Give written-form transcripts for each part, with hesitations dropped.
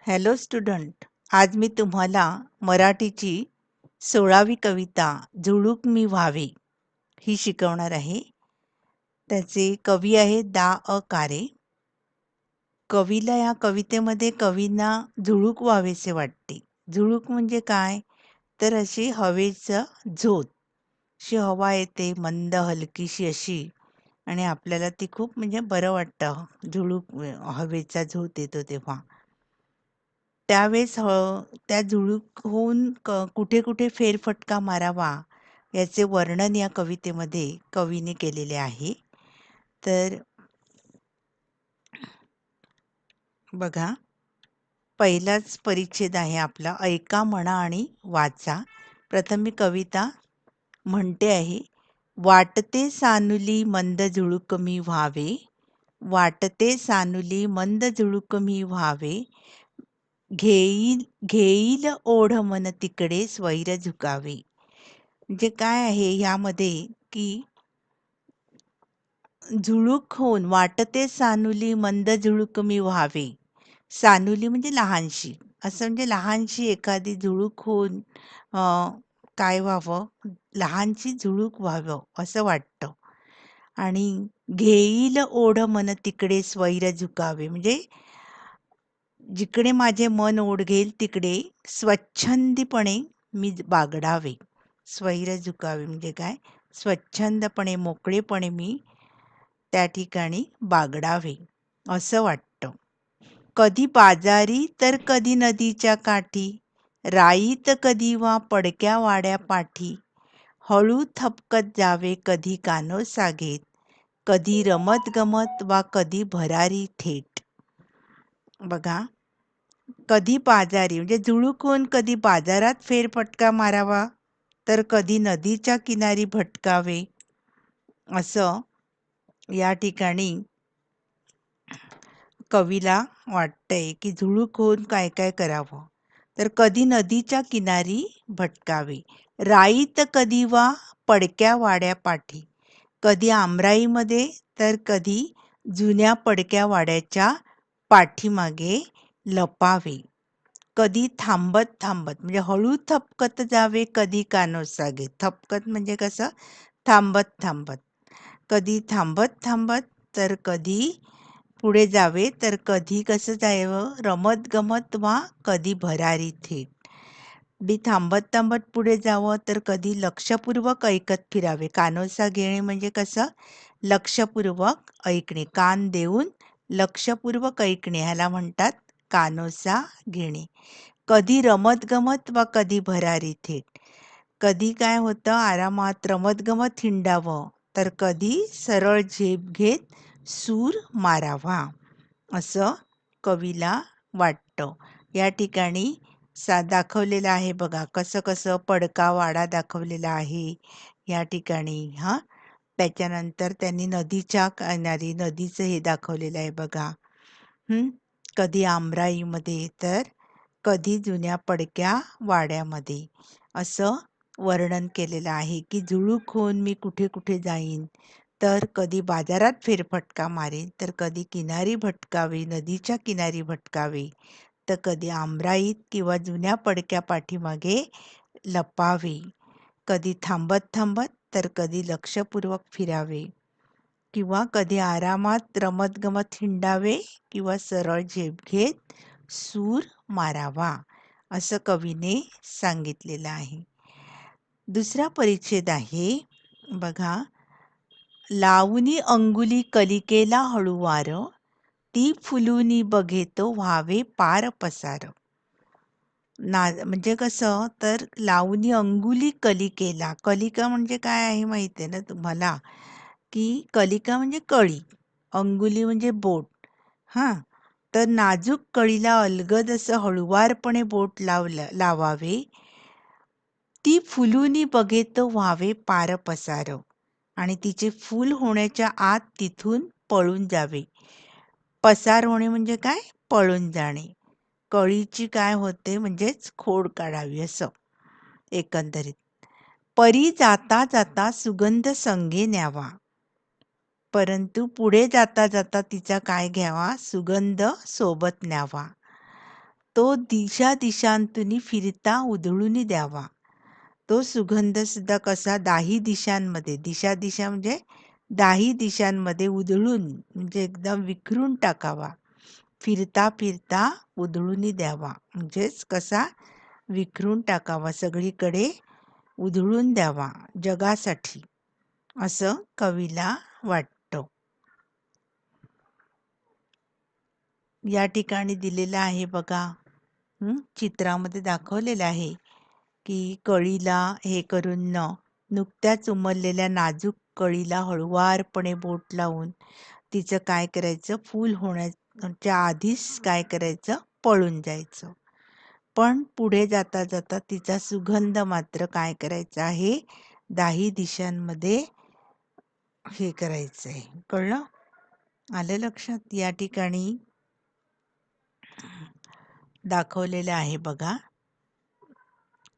Hello student, आज मी तुम्हाला मराठीची 16वी कविता झुळूक मी व्हावे ही शिकवणार आहे. त्याचे कवी आहेत दा. अ. कारे. कवीला या कवितेमध्ये कवींना झुळूक व्हावेसे वाटते. झुळूक म्हणजे काय? तर अशी हवेचं झोत. अशी हवा येते मंद हलकीशी अशी आणि आपल्याला ती खूप म्हणजे बरं वाटतं. झुळूक हवेचा झोत येतो तेव्हा. त्यावेळेस त्या झुळूक होऊन कुठे कुठे फेरफटका मारावा याचे वर्णन या कवितेमध्ये कवीने केलेले आहे. तर बघा, पहिलाच परिच्छेद आहे आपला, ऐका म्हणा आणि वाचा. प्रथम मी कविता म्हणते आहे. वाटते सानुली मंद झुळूक मी व्हावे, वाटते सानुली मंद झुळूक मी व्हावे, घेईल घेईल ओढ मन तिकडे स्वैर झुकावे. म्हणजे काय आहे ह्यामध्ये की झुळूक होऊन वाटते सानुली मंद झुळूक मी व्हावे. सानुली म्हणजे लहानशी, असं म्हणजे लहानशी एखादी झुळूक होऊन काय व्हावं, लहानशी झुळूक व्हावं असं वाटतं. आणि घेईल ओढ मन तिकडे स्वैर झुकावे म्हणजे जिकडे माझे मन ओढ तिकडे स्वच्छंदीपणे मी बागडावे. स्वैर झुकावे म्हणजे काय? स्वच्छंदपणे मोकळेपणे मी त्या ठिकाणी बागडावे असं वाटतं. कधी बाजारी तर कधी नदीच्या काठी, राईत कधी वा पडक्या वाड्या पाठी, हळू थपकत जावे कधी कानोसा घेत, कधी रमत गमत वा कधी भरारी थेट. बघा, कधी बाजारी म्हणजे झुळूक होऊन कधी बाजारात फेरफटका मारावा तर कधी नदीच्या किनारी भटकावे असं या ठिकाणी कवीला वाटतंय की झुळूक होऊन काय काय करावं. तर कधी नदीच्या किनारी भटकावे, राईत कधी वा पडक्या वाड्या पाठी, कधी आमराईमध्ये तर कधी जुन्या पडक्या वाड्याच्या पाठीमागे लपावे, कधी थांबत थांबत म्हणजे हळू थपकत जावे कधी कानोसा घेत. थपकत म्हणजे कसं? थांबत थांबत. कधी थांबत थांबत तर कधी पुढे जावे, तर कधी कसं जावं, रमत गमत वा कधी भरारी थेट. कधी थांबत थांबत पुढे जावं तर कधी लक्षपूर्वक ऐकत फिरावे. कानोसा घेणे म्हणजे कसं? लक्षपूर्वक ऐकणे, कान देऊन लक्षपूर्वक ऐकणे ह्याला म्हणतात कानोसा घेणे. कधी रमत गमत वा कधी भरारी थेट. कधी काय होतं, आरामात रमत गमत हिंडावं तर कधी सरळ झेप घेत सूर मारावा असं कवीला वाटतं. या ठिकाणी दाखवलेलं आहे बघा, कसं कसं पडका वाडा दाखवलेला आहे या ठिकाणी. त्याच्यानंतर त्यांनी नदीच्या किनारी नदीचं हे दाखवलेलं आहे बघा. कधी आमराईमध्ये तर कधी जुन्या पडक्या वाड्यामध्ये असं वर्णन केलेलं आहे की झुळूक होऊन मी कुठे कुठे जाईन, तर कधी बाजारात फेरफटका मारेन, तर कधी किनारी भटकावे, नदीच्या किनारी भटकावे, तर कधी आमराईत किंवा जुन्या पडक्या पाठीमागे लपावे, कधी थांबत थांबत तर कधी लक्षपूर्वक फिरावे, किंवा कधी आरामात रमत गमत हिंडावे किंवा सरळ झेप घेत सूर मारावा असं कवीने सांगितलेलं आहे. दुसरा परिच्छेद आहे बघा. लावणी अंगुली कलिकेला हळूवार, ती फुलुनी बघेतो व्हावे पार पसार. म्हणजे कसं, तर लावणी अंगुली कलिकेला, कलिका म्हणजे काय आहे माहिती आहे ना तुम्हाला, की कलिका म्हणजे कळी, अंगुली म्हणजे बोट. तर नाजूक कळीला अलगद असं हळुवारपणे बोट लावावे, ती फुलुनी बघेतो व्हावे पार पसार, आणि तिचे फूल होण्याच्या आत तिथून पळून जावे. पसार होणे म्हणजे काय? पळून जाणे. कळीची काय होते म्हणजेच खोड काढावी असं एकंदरीत. परी जाता जाता सुगंध संगे न्यावा, परंतु पुढे जाता जाता तिचा काय घ्यावा? सुगंध सोबत न्यावा. तो दिशा दिशांतूनी फिरता उधळून द्यावा. तो सुगंध सुद्धा कसा दाही दिशांमध्ये, दिशा दिशा म्हणजे दाही दिशांमध्ये उधळून म्हणजे एकदम विखरून टाकावा. फिरता फिरता उधळून द्यावा म्हणजेच कसा विखरून टाकावा, सगळीकडे उधळून द्यावा जगासाठी, असं कवीला वाटतं. या ठिकाणी दिलेलं आहे बघा, चित्रामध्ये दाखवलेलं आहे की कळीला हे करून नुकत्याच उमललेल्या नाजूक कळीला हळुवारपणे बोट लावून तिचं काय करायचं, फूल होण्याच्या आधीच काय करायचं, पळून जायचं. पण पुढे जाता जाता तिचा सुगंध मात्र काय करायचा आहे, दाही दिशांमध्ये हे करायचंय. कळलं? आलं लक्षात? या ठिकाणी दाखवलेलं आहे बघा,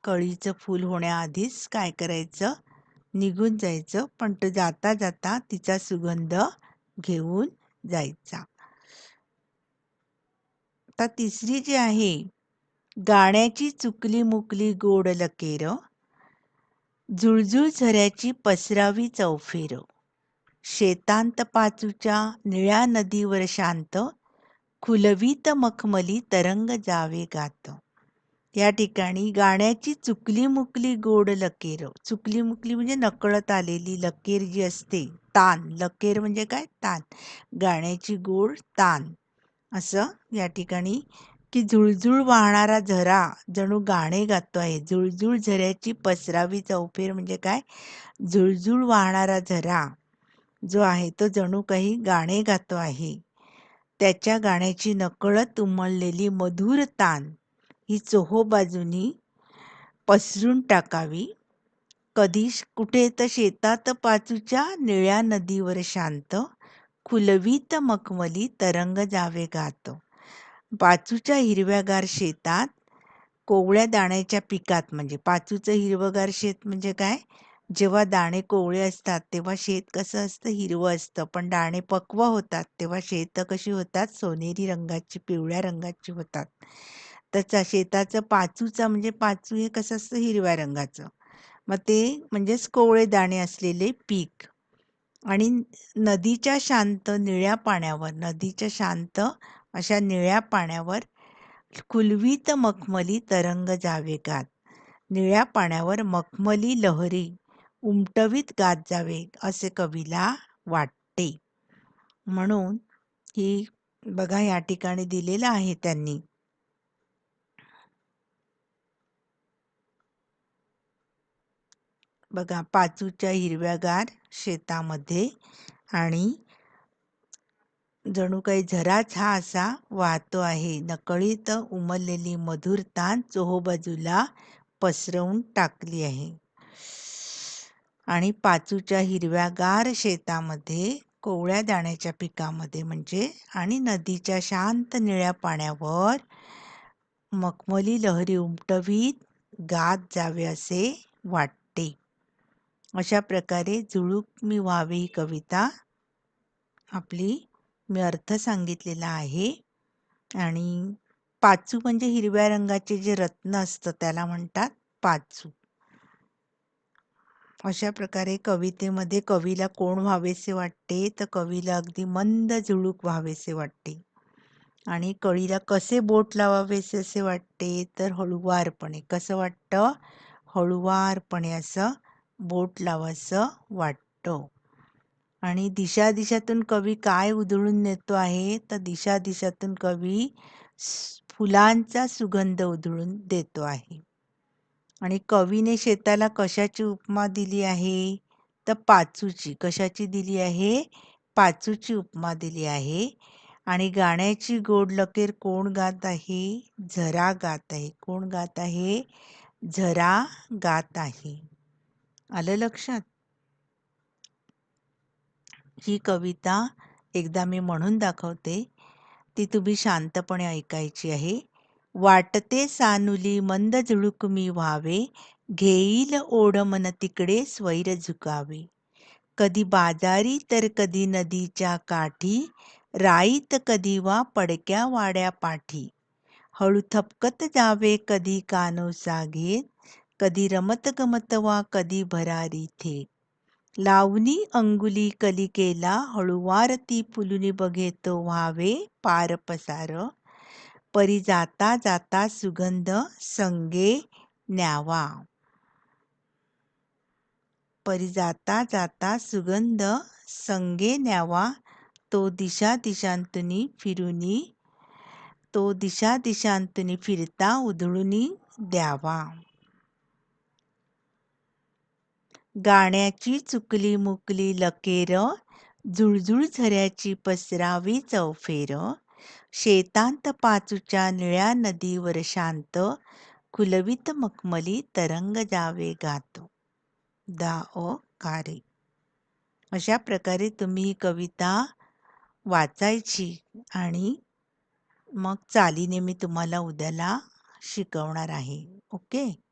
कळीचं फूल होण्याआधीच काय करायचं, निघून जायचं, पण तो जाता जाता तिचा सुगंध घेऊन जायचा. आता तिसरी जी आहे, गाण्याची चुकली मुकली गोड लकेर, झुळझुळ झऱ्याची पसरावी चौफेर, शेतांत पाचूच्या निळ्या नदीवर शांत, खुलवीत मखमली तरंग जावे गात. या ठिकाणी गाण्याची चुकली मुकली गोड लकेर, चुकली मुकली म्हणजे नकळत आलेली, लकेर जी असते तान, लकेर म्हणजे काय, तान, गाण्याची गोड तान, असं या ठिकाणी की झुळझुळ वाहणारा झरा जणू गाणे गातो आहे. झुळझुळ झऱ्याची पसरावी चौफेर म्हणजे काय, झुळझुळ वाहणारा झरा जो आहे तो जणू काही गाणे गातो आहे. त्याच्या गाण्याची नकळत उमललेली मधुर तान ही चोहोबाजूनी पसरून टाकावी. कधी कुठे तर शेतात पाचूच्या निळ्या नदीवर शांत, खुलवीत मखमली तरंग जावे गात. पाचूच्या हिरव्यागार शेतात कोवळ्या दाण्याच्या पिकात, म्हणजे पाचूचं हिरवगार शेत म्हणजे काय, जेव्हा दाणे कोवळे असतात तेव्हा शेत कसं असतं, हिरवं असतं, पण दाणे पक्व होतात तेव्हा शेत कशी होतात, सोनेरी रंगाची, पिवळ्या रंगाची होतात. त्याच्या शेताचं पाचूचा म्हणजे पाचू हे कसं असतं, हिरव्या रंगाचं, मग ते म्हणजेच कोवळे दाणे असलेले पीक. आणि नदीच्या शांत निळ्या पाण्यावर, नदीच्या शांत अशा निळ्या पाण्यावर खुलवीत मखमली तरंग जावे गात, निळ्या पाण्यावर मखमली लहरी उमटवीत गात जावे असे कवीला वाटते. म्हणून ही बघा या ठिकाणी दिलेलं आहे त्यांनी, बघा पाचूच्या हिरव्यागार शेतामध्ये आणि जणू काही झराच हा असा वाहतो आहे, नकळीत उमललेली मधुर तान चोहोबाजूला पसरवून टाकली आहे. आणि पाचूच्या हिरव्यागार शेतामध्ये कोवळ्या दाण्याच्या पिकामध्ये म्हणजे आणि नदीच्या शांत निळ्या पाण्यावर मखमली लहरी उमटवीत गात जावे असे वाटते. अशा प्रकारे झुळूक मी व्हावे ही कविता आपली मी अर्थ सांगितलेला आहे. आणि पाचू म्हणजे हिरव्या रंगाचे जे रत्न असतं त्याला म्हणतात पाचू. अशा प्रकारे कवितेमध्ये कवीला कोण व्हावेसे वाटते, तर कवीला अगदी मंद झुळूक व्हावेसे वाटते. आणि कळीला कसे बोट लावावेसे असे वाटते, तर हळुवारपणे. कसं वाटतं, हळुवारपणे असं बोट लावायचं वाटतं. आणि दिशा दिशातून कवी काय उधळून नेतो आहे, तर दिशा दिशातून कवी फुलांचा सुगंध उधळून देतो आहे. आणि कवीने शेताला कशाची उपमा दिली आहे, तर पाचूची. कशाची दिली आहे, पाचूची उपमा दिली आहे. आणि गाण्याची गोड लकेर कोण गात आहे, झरा गात आहे. कोण गात आहे, झरा गात आहे. आलं लक्षात? ही कविता एकदा मी म्हणून दाखवते, ती तुम्ही शांतपणे ऐकायची आहे. वाटते सानुली मंद झुळूक मी व्हावे, घेईल ओढ मन तिकडे स्वैर झुकावे. कधी बाजारी तर कधी नदीच्या काठी, राईत कधी वा पडक्या वाड्या पाठी. हळू थपकत जावे कधी कानोसा घेत, कधी रमत गमत वा कधी भरारी थेट. लावणी अंगुली कलिकेला हळूवार ती फुलुनी बघे तो व्हावे पार पसार. परी जाता जाता सुगंध संगे न्यावा. परी जाता जाता सुगंध संगे न्यावा. तो दिशा दिशांतुनी फिरुनी तो दिशा दिशांतुनी फिरता उधळूनी द्यावा. गाण्याची चुकली मुकली लकेर, झुळझुळ झऱ्याची पसरावी चौफेर. शेतांत पाचूच्या निळ्या नदीवर शांत, खुलवीत मखमली तरंग जावे गातो. कारे. अशा प्रकारे तुम्ही ही कविता वाचायची आणि मग चालीने मी तुम्हाला उद्याला शिकवणार आहे. ओके.